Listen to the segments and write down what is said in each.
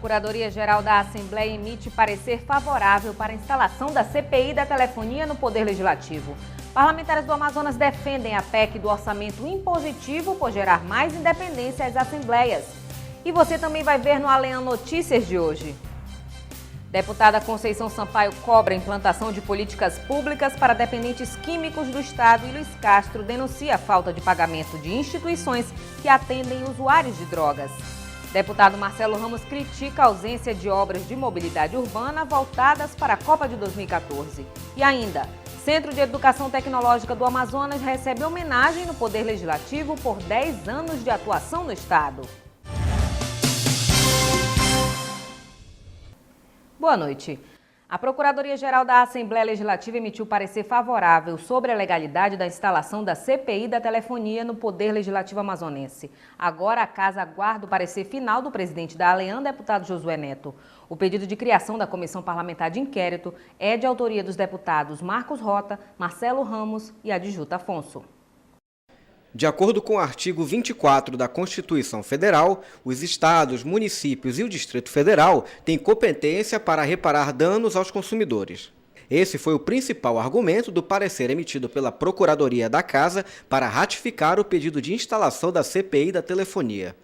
Procuradoria-Geral da Assembleia emite parecer favorável para a instalação da CPI da telefonia no Poder Legislativo. Parlamentares do Amazonas defendem a PEC do orçamento impositivo por gerar mais independência às assembleias. E você também vai ver no Alean Notícias de hoje. Deputada Conceição Sampaio cobra a implantação de políticas públicas para dependentes químicos do Estado e Luiz Castro denuncia a falta de pagamento de instituições que atendem usuários de drogas. Deputado Marcelo Ramos critica a ausência de obras de mobilidade urbana voltadas para a Copa de 2014. E ainda, Centro de Educação Tecnológica do Amazonas recebe homenagem no Poder Legislativo por 10 anos de atuação no Estado. Boa noite. A Procuradoria-Geral da Assembleia Legislativa emitiu parecer favorável sobre a legalidade da instalação da CPI da telefonia no Poder Legislativo amazonense. Agora a Casa aguarda o parecer final do presidente da Alean, deputado Josué Neto. O pedido de criação da Comissão Parlamentar de Inquérito é de autoria dos deputados Marcos Rota, Marcelo Ramos e Adjuta Afonso. De acordo com o artigo 24 da Constituição Federal, os estados, municípios e o Distrito Federal têm competência para reparar danos aos consumidores. Esse foi o principal argumento do parecer emitido pela Procuradoria da Casa para ratificar o pedido de instalação da CPI da telefonia.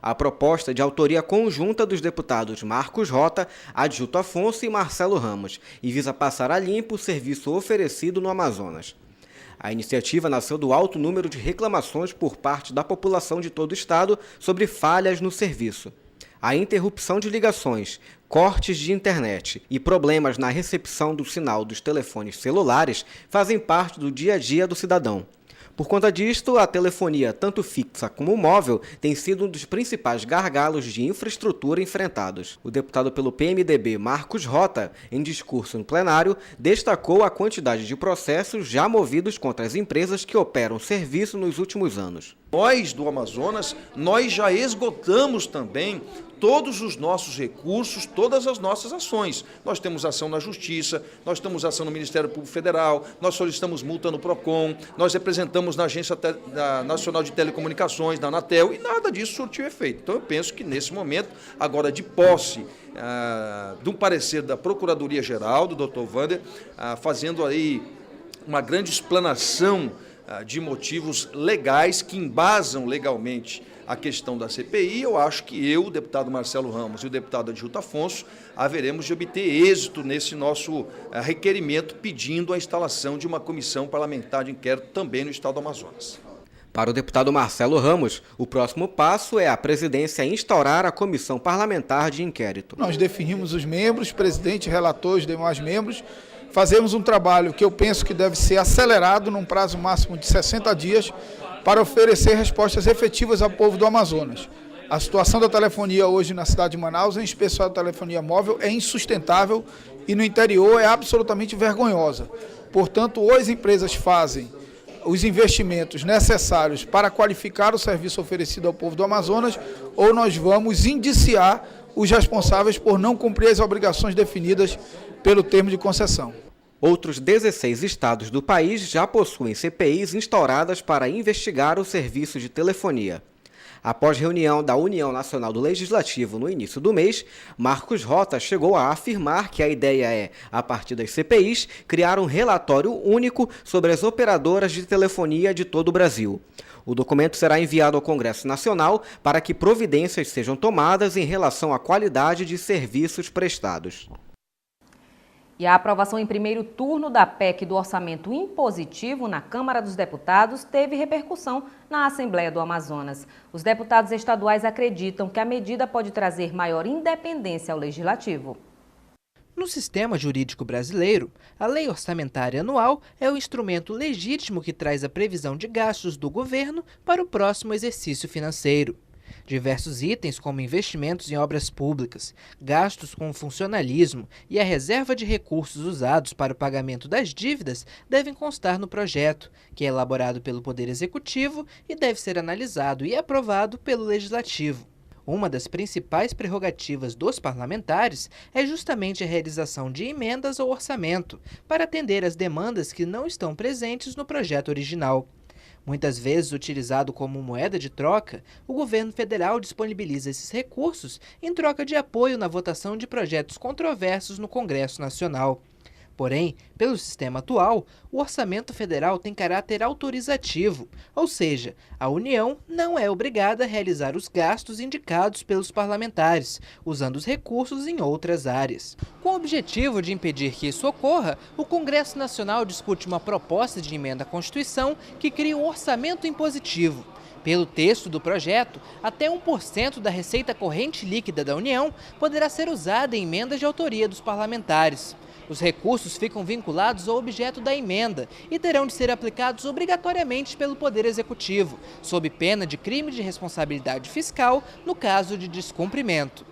A proposta é de autoria conjunta dos deputados Marcos Rota, Adjuto Afonso e Marcelo Ramos e visa passar a limpo o serviço oferecido no Amazonas. A iniciativa nasceu do alto número de reclamações por parte da população de todo o estado sobre falhas no serviço. A interrupção de ligações, cortes de internet e problemas na recepção do sinal dos telefones celulares fazem parte do dia a dia do cidadão. Por conta disto, a telefonia, tanto fixa como móvel, tem sido um dos principais gargalos de infraestrutura enfrentados. O deputado pelo PMDB, Marcos Rota, em discurso no plenário, destacou a quantidade de processos já movidos contra as empresas que operam serviço nos últimos anos. Nós do Amazonas, nós já esgotamos também todos os nossos recursos, todas as nossas ações. Nós temos ação na Justiça, nós temos ação no Ministério Público Federal, nós solicitamos multa no PROCON, nós representamos na Agência Nacional de Telecomunicações, na Anatel, e nada disso surtiu efeito. Então eu penso que nesse momento, agora de posse de um parecer da Procuradoria-Geral, do Dr. Wander, fazendo aí uma grande explanação de motivos legais que embasam legalmente a questão da CPI, eu acho que eu, o deputado Marcelo Ramos e o deputado Adjuto Afonso, haveremos de obter êxito nesse nosso requerimento pedindo a instalação de uma comissão parlamentar de inquérito também no estado do Amazonas. Para o deputado Marcelo Ramos, o próximo passo é a presidência instaurar a comissão parlamentar de inquérito. Nós definimos os membros, presidente, relator, os demais membros. Fazemos um trabalho que eu penso que deve ser acelerado num prazo máximo de 60 dias para oferecer respostas efetivas ao povo do Amazonas. A situação da telefonia hoje na cidade de Manaus, em especial a telefonia móvel, é insustentável e no interior é absolutamente vergonhosa. Portanto, ou as empresas fazem os investimentos necessários para qualificar o serviço oferecido ao povo do Amazonas, ou nós vamos indiciar os responsáveis por não cumprir as obrigações definidas pelo termo de concessão. Outros 16 estados do país já possuem CPIs instauradas para investigar o serviço de telefonia. Após reunião da União Nacional do Legislativo no início do mês, Marcos Rota chegou a afirmar que a ideia é, a partir das CPIs, criar um relatório único sobre as operadoras de telefonia de todo o Brasil. O documento será enviado ao Congresso Nacional para que providências sejam tomadas em relação à qualidade de serviços prestados. E a aprovação em primeiro turno da PEC do orçamento impositivo na Câmara dos Deputados teve repercussão na Assembleia do Amazonas. Os deputados estaduais acreditam que a medida pode trazer maior independência ao Legislativo. No sistema jurídico brasileiro, a Lei Orçamentária Anual é o instrumento legítimo que traz a previsão de gastos do governo para o próximo exercício financeiro. Diversos itens, como investimentos em obras públicas, gastos com funcionalismo e a reserva de recursos usados para o pagamento das dívidas, devem constar no projeto, que é elaborado pelo Poder Executivo e deve ser analisado e aprovado pelo Legislativo. Uma das principais prerrogativas dos parlamentares é justamente a realização de emendas ao orçamento, para atender às demandas que não estão presentes no projeto original. Muitas vezes utilizado como moeda de troca, o governo federal disponibiliza esses recursos em troca de apoio na votação de projetos controversos no Congresso Nacional. Porém, pelo sistema atual, o orçamento federal tem caráter autorizativo, ou seja, a União não é obrigada a realizar os gastos indicados pelos parlamentares, usando os recursos em outras áreas. Com o objetivo de impedir que isso ocorra, o Congresso Nacional discute uma proposta de emenda à Constituição que cria um orçamento impositivo. Pelo texto do projeto, até 1% da receita corrente líquida da União poderá ser usada em emendas de autoria dos parlamentares. Os recursos ficam vinculados ao objeto da emenda e terão de ser aplicados obrigatoriamente pelo Poder Executivo, sob pena de crime de responsabilidade fiscal no caso de descumprimento.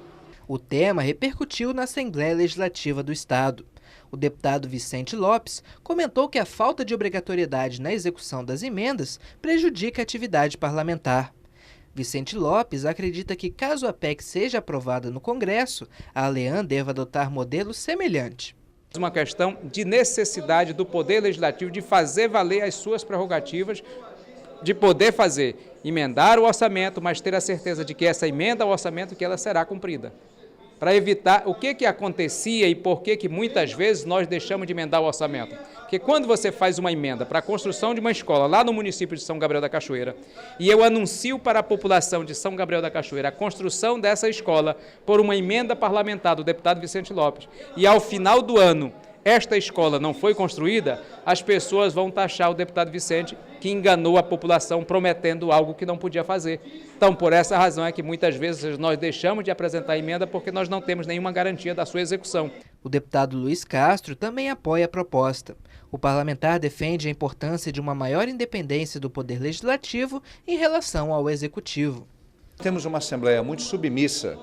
O tema repercutiu na Assembleia Legislativa do Estado. O deputado Vicente Lopes comentou que a falta de obrigatoriedade na execução das emendas prejudica a atividade parlamentar. Vicente Lopes acredita que, caso a PEC seja aprovada no Congresso, a ALEAN deva adotar modelo semelhante. Uma questão de necessidade do Poder Legislativo de fazer valer as suas prerrogativas, de poder emendar o orçamento, mas ter a certeza de que essa emenda ao orçamento que ela será cumprida. Para evitar o que acontecia e por que muitas vezes nós deixamos de emendar o orçamento. Porque quando você faz uma emenda para a construção de uma escola lá no município de São Gabriel da Cachoeira e eu anuncio para a população de São Gabriel da Cachoeira a construção dessa escola por uma emenda parlamentar do deputado Vicente Lopes e ao final do ano esta escola não foi construída, as pessoas vão taxar o deputado Vicente que enganou a população prometendo algo que não podia fazer. Então, por essa razão é que muitas vezes nós deixamos de apresentar a emenda porque nós não temos nenhuma garantia da sua execução. O deputado Luiz Castro também apoia a proposta. O parlamentar defende a importância de uma maior independência do Poder Legislativo em relação ao Executivo. Temos uma Assembleia muito submissa,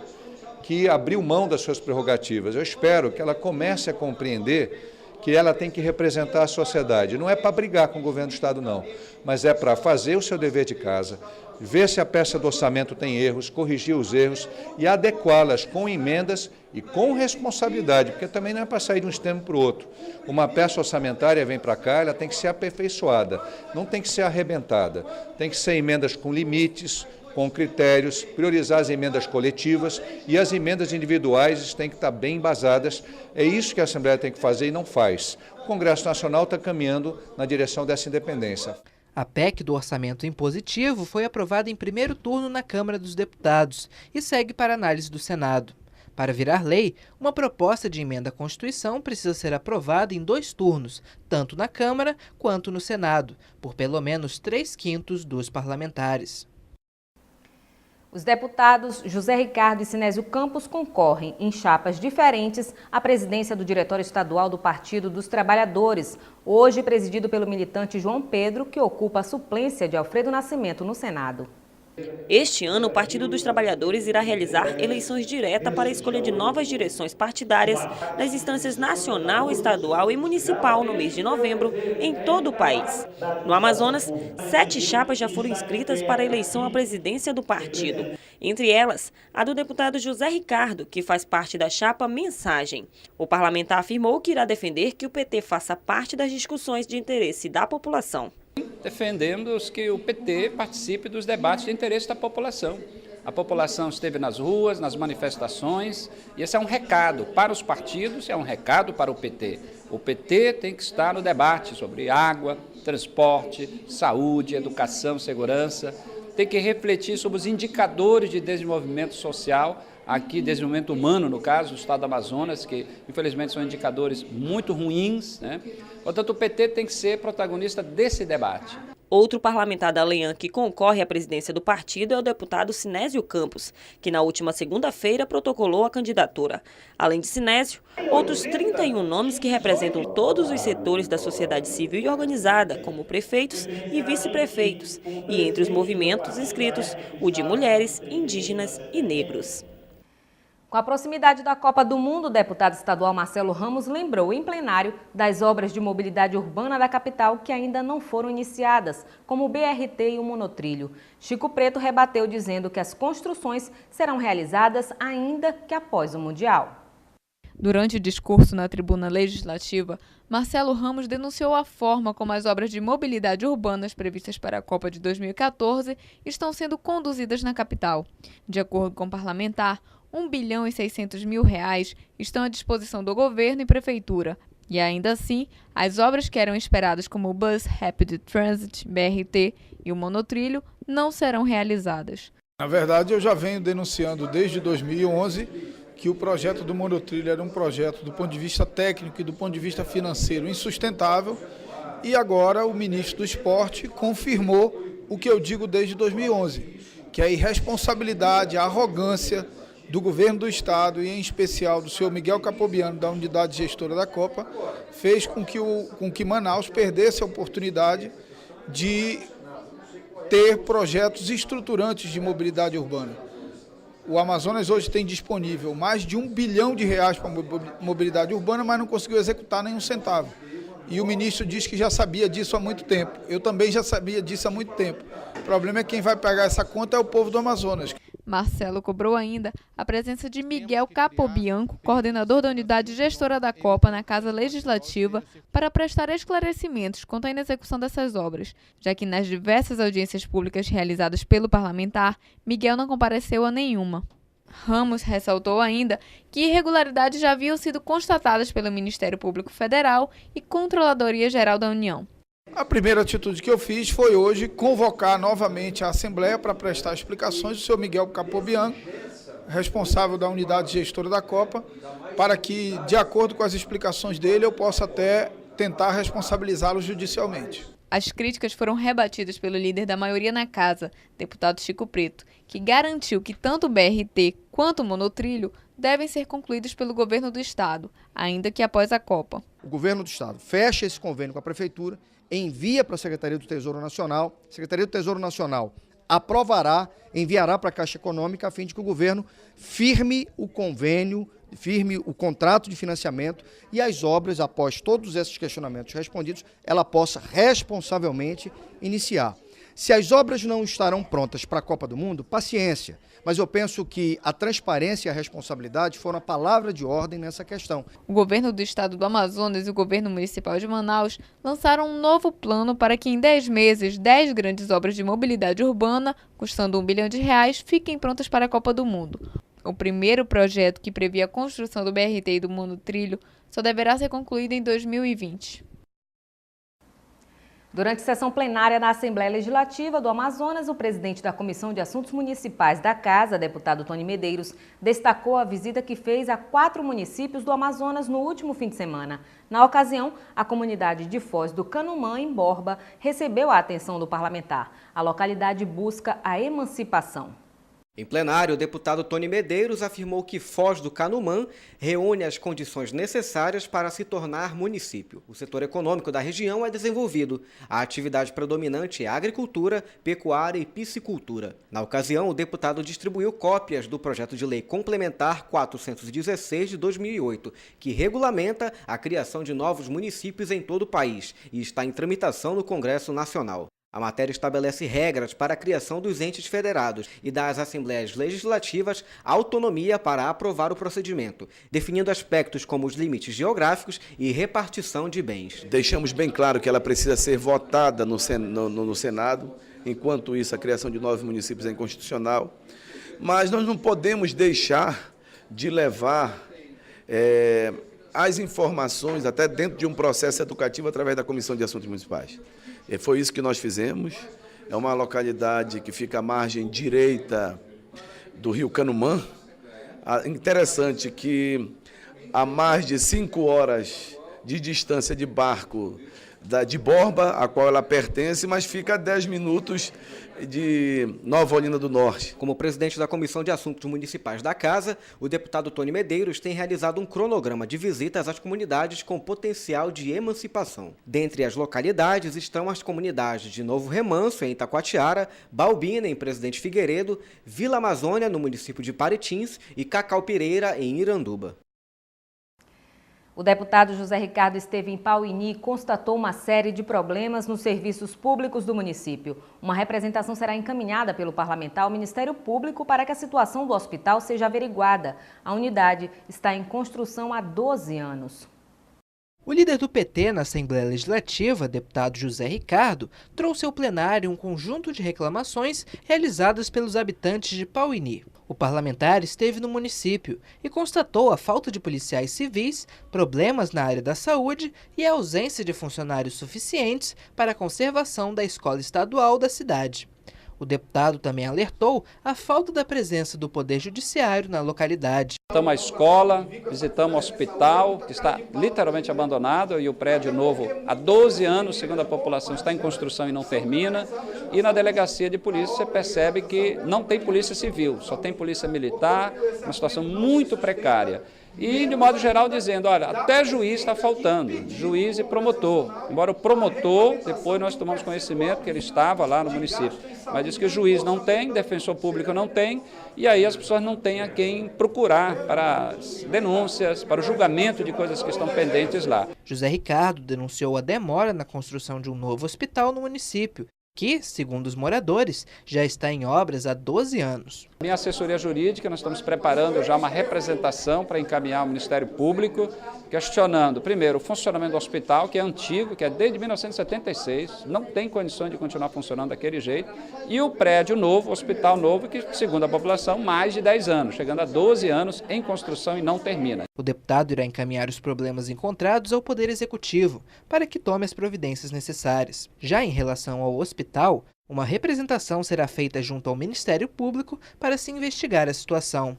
que abriu mão das suas prerrogativas. Eu espero que ela comece a compreender que ela tem que representar a sociedade. Não é para brigar com o governo do Estado, não, mas é para fazer o seu dever de casa, ver se a peça do orçamento tem erros, corrigir os erros e adequá-las com emendas e com responsabilidade, porque também não é para sair de um extremo para o outro. Uma peça orçamentária vem para cá, ela tem que ser aperfeiçoada, não tem que ser arrebentada, tem que ser emendas com limites, com critérios, priorizar as emendas coletivas e as emendas individuais têm que estar bem embasadas. É isso que a Assembleia tem que fazer e não faz. O Congresso Nacional está caminhando na direção dessa independência. A PEC do orçamento impositivo foi aprovada em primeiro turno na Câmara dos Deputados e segue para análise do Senado. Para virar lei, uma proposta de emenda à Constituição precisa ser aprovada em 2 turnos, tanto na Câmara quanto no Senado, por pelo menos 3/5 dos parlamentares. Os deputados José Ricardo e Sinésio Campos concorrem em chapas diferentes à presidência do Diretório Estadual do Partido dos Trabalhadores, hoje presidido pelo militante João Pedro, que ocupa a suplência de Alfredo Nascimento no Senado. Este ano, o Partido dos Trabalhadores irá realizar eleições diretas para a escolha de novas direções partidárias nas instâncias nacional, estadual e municipal no mês de novembro em todo o país. No Amazonas, 7 chapas já foram inscritas para a eleição à presidência do partido. Entre elas, a do deputado José Ricardo, que faz parte da chapa Mensagem. O parlamentar afirmou que irá defender que o PT faça parte das discussões de interesse da população. Defendemos que o PT participe dos debates de interesse da população. A população esteve nas ruas, nas manifestações, e esse é um recado para os partidos, é um recado para o PT. O PT tem que estar no debate sobre água, transporte, saúde, educação, segurança, tem que refletir sobre os indicadores de desenvolvimento social, aqui desenvolvimento humano, no caso, do estado do Amazonas, que infelizmente são indicadores muito ruins, né? Portanto, o PT tem que ser protagonista desse debate. Outro parlamentar da ALEAN que concorre à presidência do partido é o deputado Sinésio Campos, que na última segunda-feira protocolou a candidatura. Além de Sinésio, outros 31 nomes que representam todos os setores da sociedade civil e organizada, como prefeitos e vice-prefeitos, e entre os movimentos inscritos, o de mulheres, indígenas e negros. Com a proximidade da Copa do Mundo, o deputado estadual Marcelo Ramos lembrou em plenário das obras de mobilidade urbana da capital que ainda não foram iniciadas, como o BRT e o monotrilho. Chico Preto rebateu dizendo que as construções serão realizadas ainda que após o Mundial. Durante o discurso na tribuna legislativa, Marcelo Ramos denunciou a forma como as obras de mobilidade urbanas previstas para a Copa de 2014 estão sendo conduzidas na capital. De acordo com o parlamentar, R$ 1.600.000 estão à disposição do governo e prefeitura. E ainda assim, as obras que eram esperadas como o Bus Rapid Transit, BRT, e o monotrilho não serão realizadas. Na verdade, eu já venho denunciando desde 2011 que o projeto do monotrilho era um projeto do ponto de vista técnico e do ponto de vista financeiro insustentável, e agora o ministro do Esporte confirmou o que eu digo desde 2011, que a irresponsabilidade, a arrogância do governo do Estado e em especial do senhor Miguel Capobianco, da unidade gestora da Copa, fez com que Manaus perdesse a oportunidade de ter projetos estruturantes de mobilidade urbana. O Amazonas hoje tem disponível mais de R$ 1 bilhão para mobilidade urbana, mas não conseguiu executar nenhum centavo. E o ministro diz que já sabia disso há muito tempo. Eu também já sabia disso há muito tempo. O problema é que quem vai pagar essa conta é o povo do Amazonas. Marcelo cobrou ainda a presença de Miguel Capobianco, coordenador da unidade gestora da Copa, na Casa Legislativa, para prestar esclarecimentos quanto à inexecução dessas obras, já que nas diversas audiências públicas realizadas pelo parlamentar, Miguel não compareceu a nenhuma. Ramos ressaltou ainda que irregularidades já haviam sido constatadas pelo Ministério Público Federal e Controladoria Geral da União. A primeira atitude que eu fiz foi hoje convocar novamente a Assembleia para prestar explicações do senhor Miguel Capobianco, responsável da unidade gestora da Copa, para que, de acordo com as explicações dele, eu possa até tentar responsabilizá-lo judicialmente. As críticas foram rebatidas pelo líder da maioria na casa, deputado Chico Preto, que garantiu que tanto o BRT quanto o monotrilho devem ser concluídos pelo governo do Estado, ainda que após a Copa. O governo do Estado fecha esse convênio com a Prefeitura, envia para a Secretaria do Tesouro Nacional, a Secretaria do Tesouro Nacional aprovará, enviará para a Caixa Econômica a fim de que o governo firme o convênio, firme o contrato de financiamento e as obras, após todos esses questionamentos respondidos, ela possa responsavelmente iniciar. Se as obras não estarão prontas para a Copa do Mundo, paciência, mas eu penso que a transparência e a responsabilidade foram a palavra de ordem nessa questão. O governo do estado do Amazonas e o governo municipal de Manaus lançaram um novo plano para que em 10 meses, 10 grandes obras de mobilidade urbana, custando R$ 1 bilhão, fiquem prontas para a Copa do Mundo. O primeiro projeto, que previa a construção do BRT e do monotrilho, só deverá ser concluído em 2020. Durante sessão plenária na Assembleia Legislativa do Amazonas, o presidente da Comissão de Assuntos Municipais da Casa, deputado Tony Medeiros, destacou a visita que fez a 4 municípios do Amazonas no último fim de semana. Na ocasião, a comunidade de Foz do Canumã, em Borba, recebeu a atenção do parlamentar. A localidade busca a emancipação. Em plenário, o deputado Tony Medeiros afirmou que Foz do Canumã reúne as condições necessárias para se tornar município. O setor econômico da região é desenvolvido. A atividade predominante é agricultura, pecuária e piscicultura. Na ocasião, o deputado distribuiu cópias do projeto de lei complementar 416 de 2008, que regulamenta a criação de novos municípios em todo o país e está em tramitação no Congresso Nacional. A matéria estabelece regras para a criação dos entes federados e dá às assembleias legislativas autonomia para aprovar o procedimento, definindo aspectos como os limites geográficos e repartição de bens. Deixamos bem claro que ela precisa ser votada no Senado, enquanto isso a criação de novos municípios é inconstitucional, mas nós não podemos deixar de levar as informações até dentro de um processo educativo através da Comissão de Assuntos Municipais. E foi isso que nós fizemos. É uma localidade que fica à margem direita do rio Canumã. Interessante que a mais de 5 horas de distância de barco de Borba, a qual ela pertence, mas fica a 10 minutos de Nova Olinda do Norte. Como presidente da Comissão de Assuntos Municipais da Casa, o deputado Tony Medeiros tem realizado um cronograma de visitas às comunidades com potencial de emancipação. Dentre as localidades estão as comunidades de Novo Remanso, em Itacoatiara, Balbina, em Presidente Figueiredo, Vila Amazônia, no município de Paritins, e Cacau Pireira, em Iranduba. O deputado José Ricardo esteve em Pauini e constatou uma série de problemas nos serviços públicos do município. Uma representação será encaminhada pelo parlamentar ao Ministério Público para que a situação do hospital seja averiguada. A unidade está em construção há 12 anos. O líder do PT na Assembleia Legislativa, deputado José Ricardo, trouxe ao plenário um conjunto de reclamações realizadas pelos habitantes de Pauini. O parlamentar esteve no município e constatou a falta de policiais civis, problemas na área da saúde e a ausência de funcionários suficientes para a conservação da escola estadual da cidade. O deputado também alertou a falta da presença do Poder Judiciário na localidade. Visitamos a escola, visitamos o hospital, que está literalmente abandonado, e o prédio novo, há 12 anos, segundo a população, está em construção e não termina. E na delegacia de polícia você percebe que não tem polícia civil, só tem polícia militar, uma situação muito precária. E, de modo geral, dizendo, olha, até juiz está faltando, juiz e promotor. Embora o promotor, depois nós tomamos conhecimento que ele estava lá no município, mas diz que o juiz não tem, defensor público não tem, e aí as pessoas não têm a quem procurar para as denúncias, para o julgamento de coisas que estão pendentes lá. José Ricardo denunciou a demora na construção de um novo hospital no município, que, segundo os moradores, já está em obras há 12 anos. Minha assessoria jurídica, nós estamos preparando já uma representação para encaminhar ao Ministério Público, questionando, primeiro, o funcionamento do hospital, que é antigo, que é desde 1976, não tem condições de continuar funcionando daquele jeito, e o prédio novo, o hospital novo, que, segundo a população, mais de 10 anos, chegando a 12 anos em construção e não termina. O deputado irá encaminhar os problemas encontrados ao Poder Executivo, para que tome as providências necessárias. Já em relação ao hospital, uma representação será feita junto ao Ministério Público para se investigar a situação.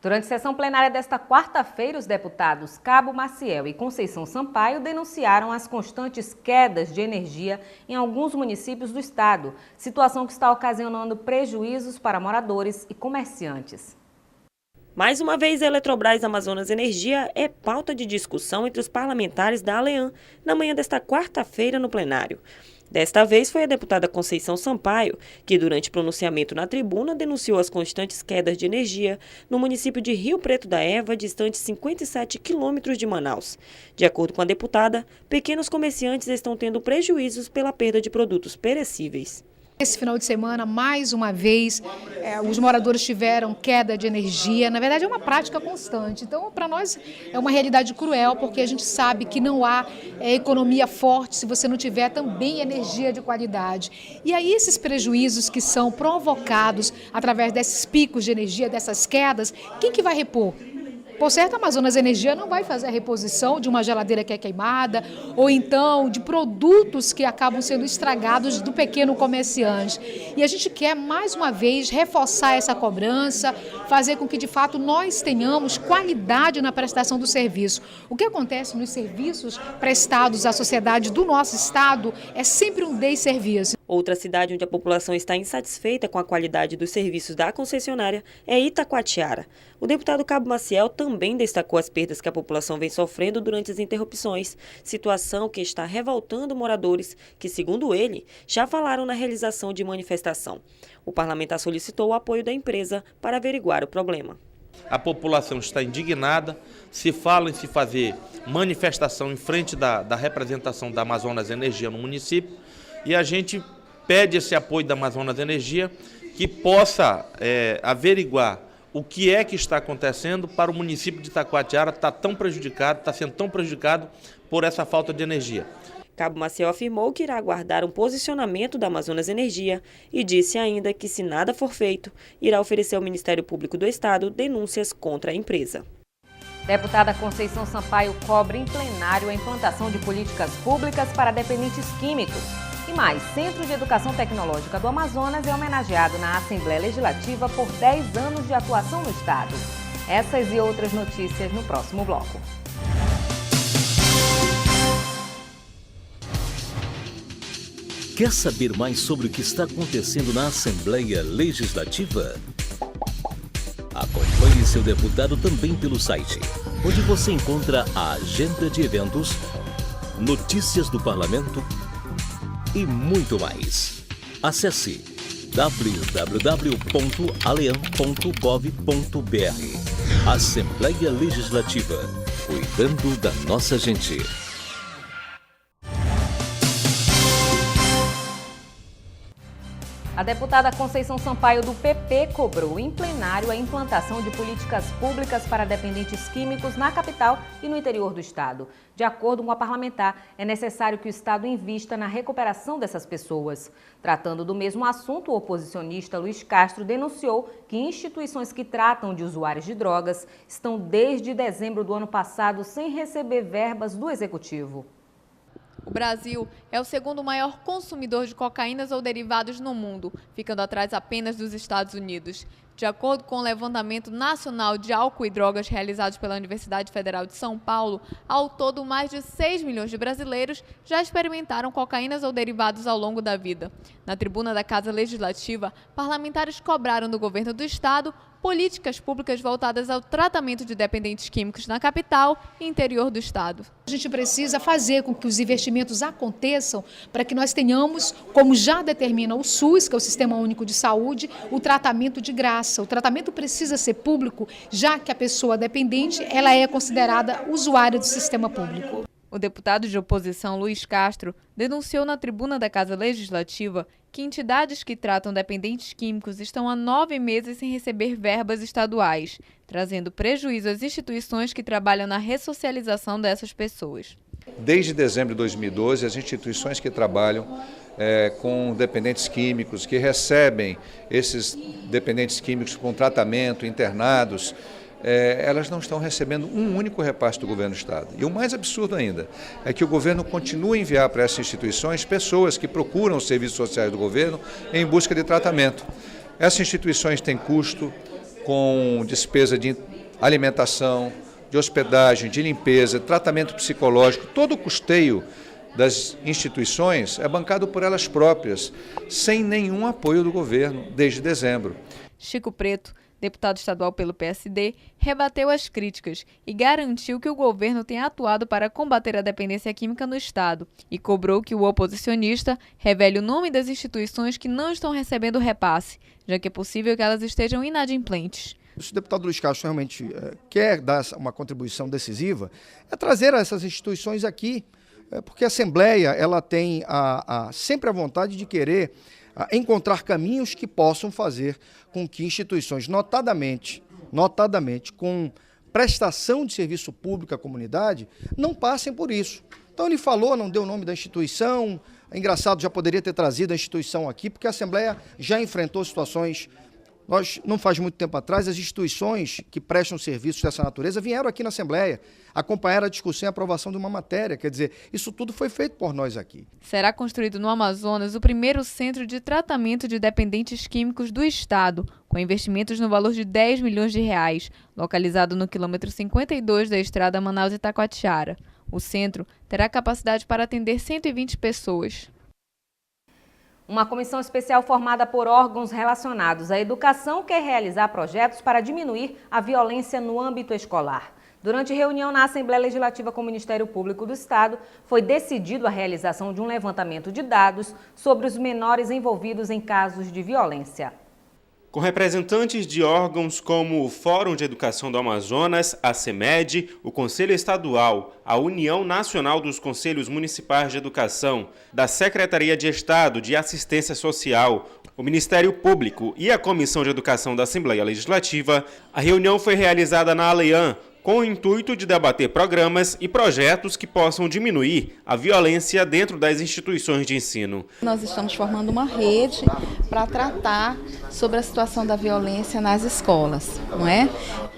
Durante a sessão plenária desta quarta-feira, os deputados Cabo Maciel e Conceição Sampaio denunciaram as constantes quedas de energia em alguns municípios do estado, situação que está ocasionando prejuízos para moradores e comerciantes. Mais uma vez, a Eletrobras Amazonas Energia é pauta de discussão entre os parlamentares da ALEAN na manhã desta quarta-feira no plenário. Desta vez foi a deputada Conceição Sampaio, que durante pronunciamento na tribuna denunciou as constantes quedas de energia no município de Rio Preto da Eva, distante 57 quilômetros de Manaus. De acordo com a deputada, pequenos comerciantes estão tendo prejuízos pela perda de produtos perecíveis. Esse final de semana, mais uma vez, os moradores tiveram queda de energia. Na verdade, é uma prática constante. Então, para nós, é uma realidade cruel, porque a gente sabe que não há economia forte se você não tiver também energia de qualidade. E aí, esses prejuízos que são provocados através desses picos de energia, dessas quedas, quem que vai repor? Por certo, a Amazonas Energia não vai fazer a reposição de uma geladeira que é queimada ou então de produtos que acabam sendo estragados do pequeno comerciante. E a gente quer, mais uma vez, reforçar essa cobrança, fazer com que, de fato, nós tenhamos qualidade na prestação do serviço. O que acontece nos serviços prestados à sociedade do nosso estado é sempre um desserviço. Outra cidade onde a população está insatisfeita com a qualidade dos serviços da concessionária é Itacoatiara. O deputado Cabo Maciel também destacou as perdas que a população vem sofrendo durante as interrupções, situação que está revoltando moradores que, segundo ele, já falaram na realização de manifestação. O parlamentar solicitou o apoio da empresa para averiguar o problema. A população está indignada, se fala em se fazer manifestação em frente da representação da Amazonas Energia no município, e a gente pede esse apoio da Amazonas Energia que possa averiguar o que é que está acontecendo para o município de Itacoatiara está sendo tão prejudicado por essa falta de energia. Cabo Maciel afirmou que irá aguardar um posicionamento da Amazonas Energia e disse ainda que, se nada for feito, irá oferecer ao Ministério Público do Estado denúncias contra a empresa. Deputada Conceição Sampaio cobra em plenário a implantação de políticas públicas para dependentes químicos. E mais, Centro de Educação Tecnológica do Amazonas é homenageado na Assembleia Legislativa por 10 anos de atuação no estado. Essas e outras notícias no próximo bloco. Quer saber mais sobre o que está acontecendo na Assembleia Legislativa? Acompanhe seu deputado também pelo site, onde você encontra a agenda de eventos, notícias do parlamento e muito mais. Acesse www.alean.gov.br. Assembleia Legislativa. cuidando da nossa gente. A deputada Conceição Sampaio, do PP, cobrou em plenário a implantação de políticas públicas para dependentes químicos na capital e no interior do estado. De acordo com a parlamentar, é necessário que o estado invista na recuperação dessas pessoas. Tratando do mesmo assunto, o oposicionista Luiz Castro denunciou que instituições que tratam de usuários de drogas estão desde dezembro do ano passado sem receber verbas do executivo. O Brasil é o segundo maior consumidor de cocaínas ou derivados no mundo, ficando atrás apenas dos Estados Unidos. De acordo com o levantamento nacional de álcool e drogas realizado pela Universidade Federal de São Paulo, ao todo mais de 6 milhões de brasileiros já experimentaram cocaínas ou derivados ao longo da vida. Na tribuna da Casa Legislativa, parlamentares cobraram do governo do estado políticas públicas voltadas ao tratamento de dependentes químicos na capital e interior do estado. A gente precisa fazer com que os investimentos aconteçam para que nós tenhamos, como já determina o SUS, que é o Sistema Único de Saúde, o tratamento de graça. O tratamento precisa ser público, já que a pessoa dependente ela é considerada usuária do sistema público. O deputado de oposição Luiz Castro denunciou na tribuna da Casa Legislativa que entidades que tratam dependentes químicos estão há 9 meses sem receber verbas estaduais, trazendo prejuízo às instituições que trabalham na ressocialização dessas pessoas. Desde dezembro de 2012, as instituições que trabalham com dependentes químicos, que recebem esses dependentes químicos com tratamento, internados, elas não estão recebendo um único repasse do governo do estado. E o mais absurdo ainda é que o governo continua a enviar para essas instituições pessoas que procuram os serviços sociais do governo em busca de tratamento. Essas instituições têm custo com despesa de alimentação, de hospedagem, de limpeza, tratamento psicológico. Todo o custeio das instituições é bancado por elas próprias, sem nenhum apoio do governo desde dezembro. Chico Preto, deputado estadual pelo PSD, rebateu as críticas e garantiu que o governo tem atuado para combater a dependência química no estado e cobrou que o oposicionista revele o nome das instituições que não estão recebendo repasse, já que é possível que elas estejam inadimplentes. Se o deputado Luiz Castro realmente quer dar uma contribuição decisiva, é trazer essas instituições aqui, porque a Assembleia ela tem sempre a vontade de querer encontrar caminhos que possam fazer com que instituições, notadamente com prestação de serviço público à comunidade, não passem por isso. Então ele falou, não deu o nome da instituição, é engraçado, já poderia ter trazido a instituição aqui, porque a Assembleia já enfrentou situações. Não faz muito tempo atrás, as instituições que prestam serviços dessa natureza vieram aqui na Assembleia, acompanharam a discussão e a aprovação de uma matéria. Quer dizer, isso tudo foi feito por nós aqui. Será construído no Amazonas o primeiro centro de tratamento de dependentes químicos do estado, com investimentos no valor de R$10 milhões, localizado no quilômetro 52 da estrada Manaus-Itacoatiara. O centro terá capacidade para atender 120 pessoas. Uma comissão especial formada por órgãos relacionados à educação quer realizar projetos para diminuir a violência no âmbito escolar. Durante reunião na Assembleia Legislativa com o Ministério Público do Estado, foi decidido a realização de um levantamento de dados sobre os menores envolvidos em casos de violência. Com representantes de órgãos como o Fórum de Educação do Amazonas, a CEMED, o Conselho Estadual, a União Nacional dos Conselhos Municipais de Educação, da Secretaria de Estado de Assistência Social, o Ministério Público e a Comissão de Educação da Assembleia Legislativa, a reunião foi realizada na ALEAN, com o intuito de debater programas e projetos que possam diminuir a violência dentro das instituições de ensino. Nós estamos formando uma rede para tratar sobre a situação da violência nas escolas, não é?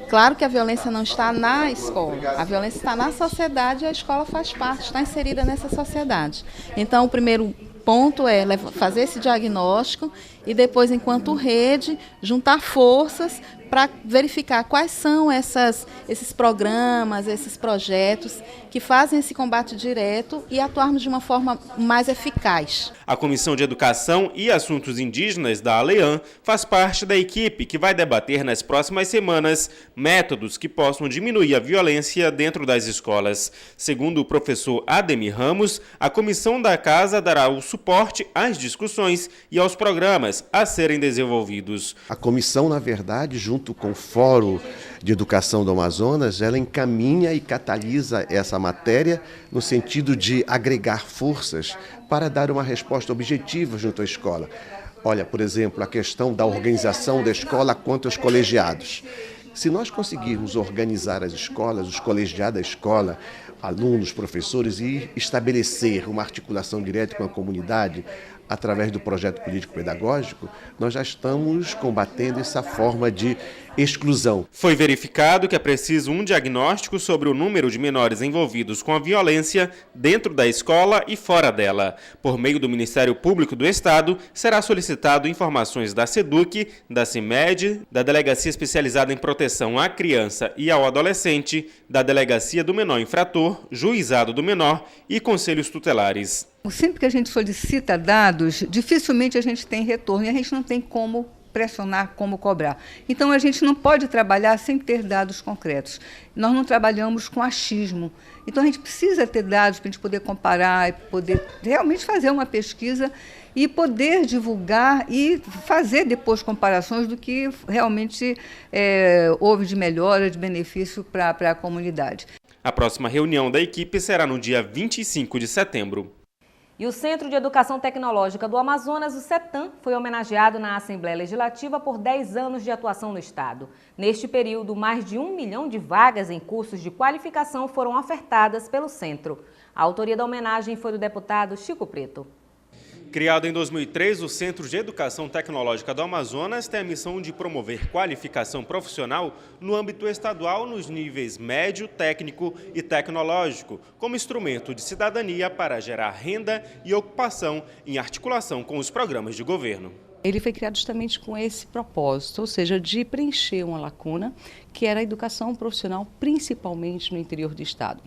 Claro que a violência não está na escola, a violência está na sociedade e a escola faz parte, está inserida nessa sociedade. Então, o primeiro ponto é fazer esse diagnóstico e depois, enquanto rede, juntar forças para verificar quais são esses programas, esses projetos que fazem esse combate direto e atuarmos de uma forma mais eficaz. A Comissão de Educação e Assuntos Indígenas da ALEAN faz parte da equipe que vai debater nas próximas semanas métodos que possam diminuir a violência dentro das escolas. Segundo o professor Ademir Ramos, a comissão da casa dará o suporte às discussões e aos programas a serem desenvolvidos. A comissão, na verdade, junto junto com o Fórum de Educação do Amazonas, ela encaminha e catalisa essa matéria no sentido de agregar forças para dar uma resposta objetiva junto à escola. Olha, por exemplo, a questão da organização da escola quanto aos colegiados. Se nós conseguirmos organizar as escolas, os colegiados da escola, alunos, professores, e estabelecer uma articulação direta com a comunidade, através do projeto político-pedagógico, nós já estamos combatendo essa forma de exclusão. Foi verificado que é preciso um diagnóstico sobre o número de menores envolvidos com a violência dentro da escola e fora dela. Por meio do Ministério Público do Estado, será solicitado informações da SEDUC, da CIMED, da Delegacia Especializada em Proteção à Criança e ao Adolescente, da Delegacia do Menor Infrator, Juizado do Menor e Conselhos Tutelares. Sempre que a gente solicita dados, dificilmente a gente tem retorno e a gente não tem como pressionar, como cobrar. Então, a gente não pode trabalhar sem ter dados concretos. Nós não trabalhamos com achismo. Então, a gente precisa ter dados para a gente poder comparar, poder realmente fazer uma pesquisa e poder divulgar e fazer depois comparações do que realmente houve de melhora, de benefício para a comunidade. A próxima reunião da equipe será no dia 25 de setembro. E o Centro de Educação Tecnológica do Amazonas, o CETAM, foi homenageado na Assembleia Legislativa por 10 anos de atuação no Estado. Neste período, mais de 1 milhão de vagas em cursos de qualificação foram ofertadas pelo centro. A autoria da homenagem foi do deputado Chico Preto. Criado em 2003, o Centro de Educação Tecnológica do Amazonas tem a missão de promover qualificação profissional no âmbito estadual nos níveis médio, técnico e tecnológico, como instrumento de cidadania para gerar renda e ocupação em articulação com os programas de governo. Ele foi criado justamente com esse propósito, ou seja, de preencher uma lacuna que era a educação profissional, principalmente no interior do estado.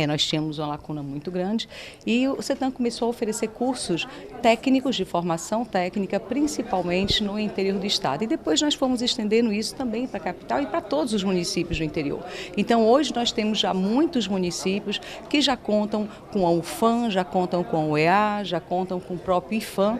Nós tínhamos uma lacuna muito grande e o CETAM começou a oferecer cursos técnicos de formação técnica, principalmente no interior do estado. E depois nós fomos estendendo isso também para a capital e para todos os municípios do interior. Então hoje nós temos já muitos municípios que já contam com a UFAM, já contam com a UEA, já contam com o próprio IFAM,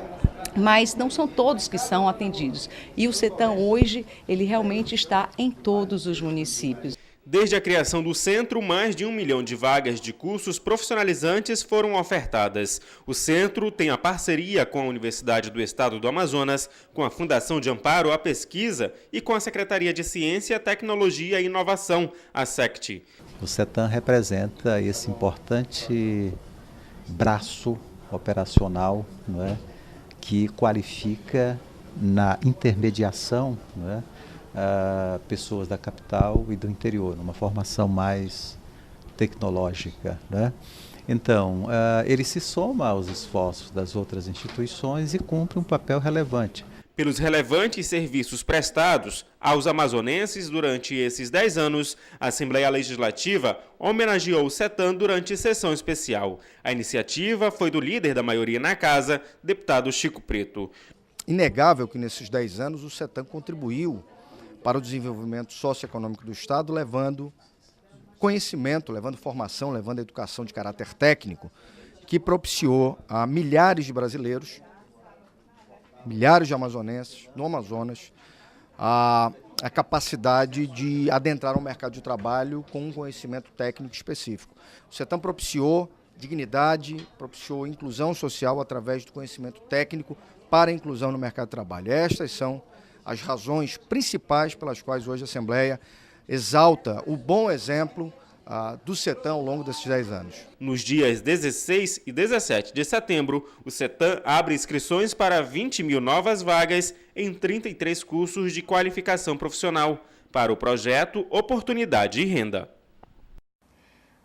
mas não são todos que são atendidos. E o CETAM hoje, ele realmente está em todos os municípios. Desde a criação do centro, mais de 1 milhão de vagas de cursos profissionalizantes foram ofertadas. O centro tem a parceria com a Universidade do Estado do Amazonas, com a Fundação de Amparo à Pesquisa e com a Secretaria de Ciência, Tecnologia e Inovação, a SECT. O CETAM representa esse importante braço operacional, não é, que qualifica na intermediação, não é, pessoas da capital e do interior, uma formação mais tecnológica, né? Então, ele se soma aos esforços das outras instituições e cumpre um papel relevante. Pelos relevantes serviços prestados aos amazonenses durante esses 10 anos, a Assembleia Legislativa homenageou o CETAM durante sessão especial. A iniciativa foi do líder da maioria na casa, deputado Chico Preto. Inegável que nesses 10 anos o CETAM contribuiu para o desenvolvimento socioeconômico do Estado, levando conhecimento, levando formação, levando educação de caráter técnico, que propiciou a milhares de brasileiros, milhares de amazonenses no Amazonas, a capacidade de adentrar no mercado de trabalho com um conhecimento técnico específico. O CETAM propiciou dignidade, propiciou inclusão social através do conhecimento técnico para a inclusão no mercado de trabalho. Estas são as razões principais pelas quais hoje a Assembleia exalta o bom exemplo do CETAM ao longo desses 10 anos. Nos dias 16 e 17 de setembro, o CETAM abre inscrições para 20 mil novas vagas em 33 cursos de qualificação profissional para o projeto Oportunidade e Renda.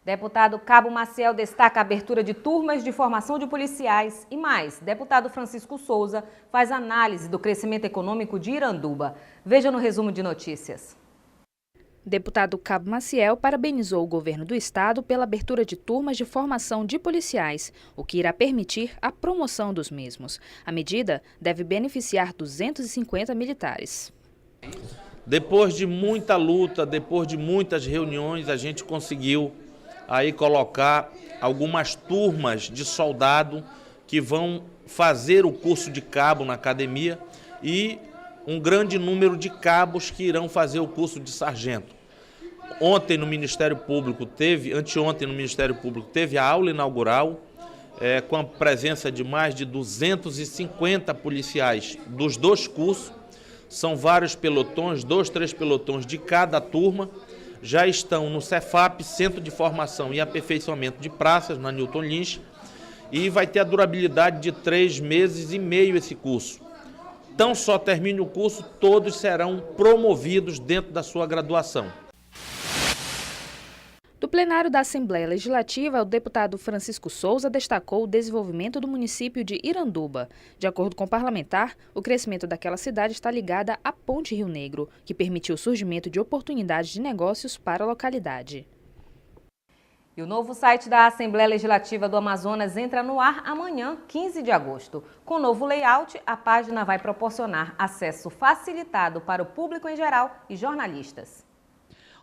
Deputado Cabo Maciel destaca a abertura de turmas de formação de policiais. E mais, deputado Francisco Souza faz análise do crescimento econômico de Iranduba. Veja no resumo de notícias. Deputado Cabo Maciel parabenizou o governo do estado pela abertura de turmas de formação de policiais, o que irá permitir a promoção dos mesmos. A medida deve beneficiar 250 militares. Depois de muita luta, depois de muitas reuniões, a gente conseguiu aí colocar algumas turmas de soldado que vão fazer o curso de cabo na academia e um grande número de cabos que irão fazer o curso de sargento. Ontem no Ministério Público anteontem no Ministério Público teve a aula inaugural, com a presença de mais de 250 policiais dos 2 cursos. São vários pelotões, 2, 3 pelotões de cada turma. Já estão no Cefap, Centro de Formação e Aperfeiçoamento de Praças, na Newton Lins, e vai ter a durabilidade de 3 meses e meio esse curso. Então, só termine o curso, todos serão promovidos dentro da sua graduação. Do plenário da Assembleia Legislativa, o deputado Francisco Souza destacou o desenvolvimento do município de Iranduba. De acordo com o parlamentar, o crescimento daquela cidade está ligado à Ponte Rio Negro, que permitiu o surgimento de oportunidades de negócios para a localidade. E o novo site da Assembleia Legislativa do Amazonas entra no ar amanhã, 15 de agosto. Com o novo layout, a página vai proporcionar acesso facilitado para o público em geral e jornalistas.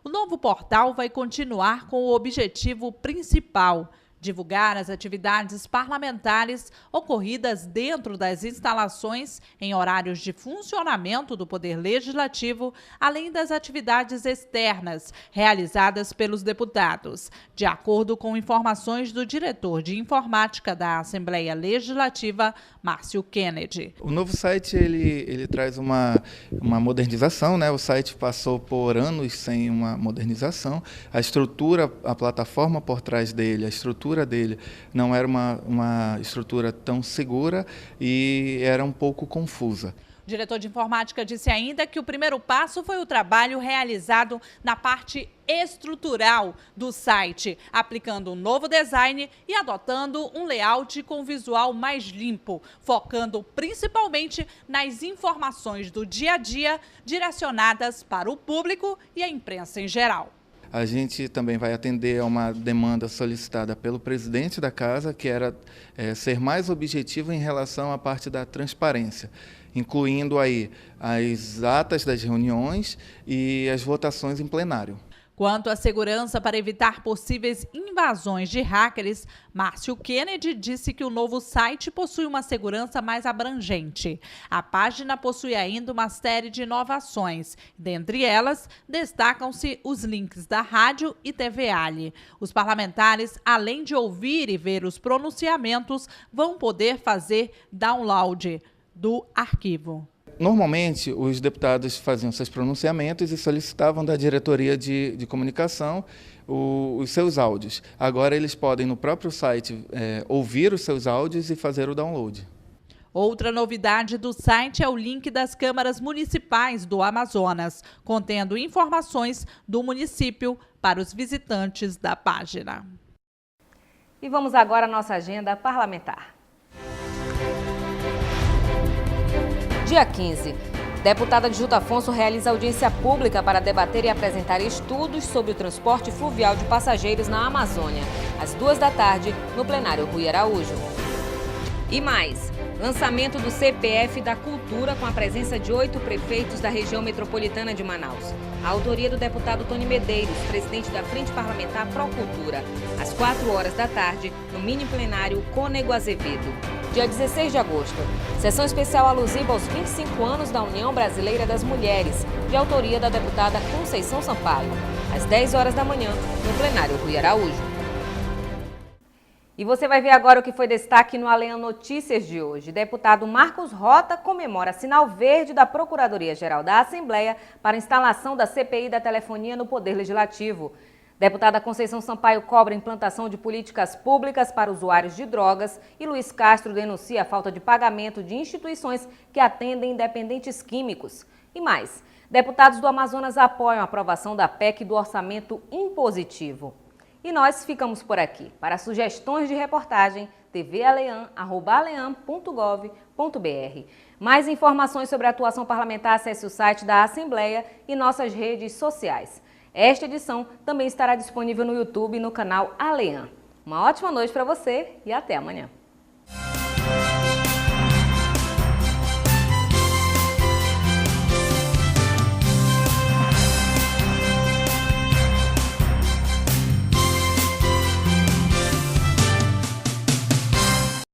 O novo portal vai continuar com o objetivo principal: divulgar as atividades parlamentares ocorridas dentro das instalações em horários de funcionamento do Poder Legislativo, além das atividades externas realizadas pelos deputados, de acordo com informações do diretor de informática da Assembleia Legislativa, Márcio Kennedy. O novo site ele traz uma modernização, né? O site passou por anos sem uma modernização. A estrutura, a plataforma por trás dele, a estrutura dele não era uma estrutura tão segura e era um pouco confusa. O diretor de informática disse ainda que o primeiro passo foi o trabalho realizado na parte estrutural do site, aplicando um novo design e adotando um layout com visual mais limpo, focando principalmente nas informações do dia a dia direcionadas para o público e a imprensa em geral. A gente também vai atender a uma demanda solicitada pelo presidente da casa, que era ser mais objetivo em relação à parte da transparência, incluindo aí as atas das reuniões e as votações em plenário. Quanto à segurança para evitar possíveis invasões de hackers, Márcio Kennedy disse que o novo site possui uma segurança mais abrangente. A página possui ainda uma série de inovações. Dentre elas, destacam-se os links da rádio e TV Ali. Os parlamentares, além de ouvir e ver os pronunciamentos, vão poder fazer download do arquivo. Normalmente, os deputados faziam seus pronunciamentos e solicitavam da diretoria de comunicação os seus áudios. Agora, eles podem, no próprio site, ouvir os seus áudios e fazer o download. Outra novidade do site é o link das câmaras municipais do Amazonas, contendo informações do município para os visitantes da página. E vamos agora à nossa agenda parlamentar. Dia 15. Deputada Adjuta Afonso realiza audiência pública para debater e apresentar estudos sobre o transporte fluvial de passageiros na Amazônia, às 14h, no plenário Rui Araújo. E mais, lançamento do CPF da Cultura com a presença de 8 prefeitos da região metropolitana de Manaus. A autoria do deputado Tony Medeiros, presidente da Frente Parlamentar Pro Cultura, às 16h, no mini plenário Cônego Azevedo. Dia 16 de agosto, sessão especial alusiva aos 25 anos da União Brasileira das Mulheres, de autoria da deputada Conceição Sampaio, às 10h, no plenário Rui Araújo. E você vai ver agora o que foi destaque no Alean Notícias de hoje. Deputado Marcos Rota comemora sinal verde da Procuradoria-Geral da Assembleia para a instalação da CPI da telefonia no Poder Legislativo. Deputada Conceição Sampaio cobra implantação de políticas públicas para usuários de drogas e Luiz Castro denuncia a falta de pagamento de instituições que atendem dependentes químicos. E mais, deputados do Amazonas apoiam a aprovação da PEC do orçamento impositivo. E nós ficamos por aqui. Para sugestões de reportagem, tvalean@alean.gov.br. Mais informações sobre a atuação parlamentar, acesse o site da Assembleia e nossas redes sociais. Esta edição também estará disponível no YouTube e no canal Alean. Uma ótima noite para você e até amanhã.